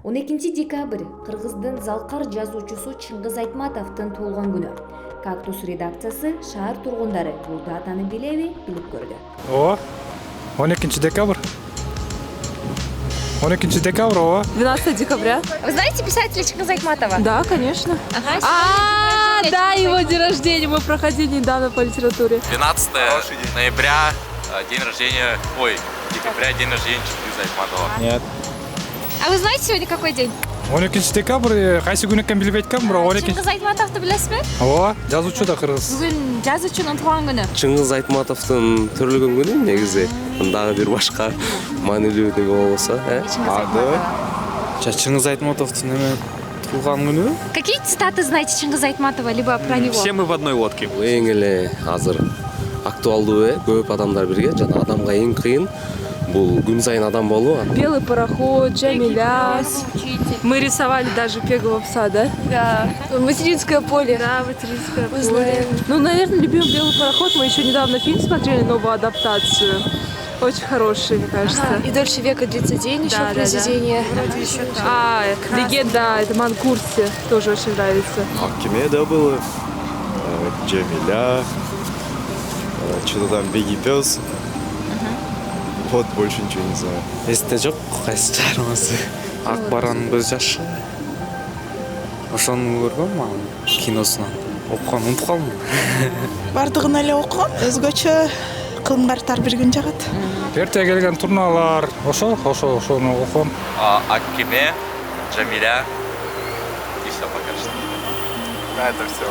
12 декабрь Кыргыздын залкар жазуучусу Чыңгыз Айтматовдун туулган күнү. Кактус редакциясы шаар тургундары бул датаны билеби, билип көрдү. 12 декабрь. 12 декабря, 12 декабря. Вы знаете писателя Чыңгыз Айтматова? Да, конечно. Да, его день рождения мы проходили недавно по литературе. 12 ноября, день рождения, декабря, день рождения Чыңгыза Айтматова. Нет. А вы знаете сегодня какой день? 12 декабрь, кайсы күнү экенин билбей аткам, бирок 12. Чыңгыз Айтматовду билесизби? Жазуучу да кыргыз. Бүгүн жазуучунун туулган күнү. Чыңгыз Айтматовдун төрөлгөн күнү негизи. Дагы бир башка маанилүү неме болсо, Чыңгыз Айтматовдун туулган күнү. Какие цитаты знаете Чыңгыз Айтматова, либо про него? Все мы в одной лодке. эң эле азыр актуалдуу көп адамдар бирге, жана адамга эң кыйын бул күн сайын адам болуу. Белый пароход, Джамиля. Мы рисовали даже Пегового пса, да? Да. Материнское поле. Да, Материнское поле. Ну, наверное, любим Белый пароход. Мы еще недавно фильм смотрели, новую адаптацию. Очень хороший, мне кажется. И «Дольше века длится день» еще произведение. Вроде еще легенда, это Манкурси, тоже очень нравится. Хакиме, да, было. Джамиля. Что-то там «Беги, пес». Вот больше ничего не знаю. Эсте жок кайсы чыгармасы. Ак баранын көз жашы. Ошону көргөм анын киносунан. Окуган унутуп калдым. Бардыгын эле окугам, өзгөчө кылымгартар бир күн жагат. Эрте келген турналар, ошону окугам. Акиме, Джамиля и все пока что. Это все.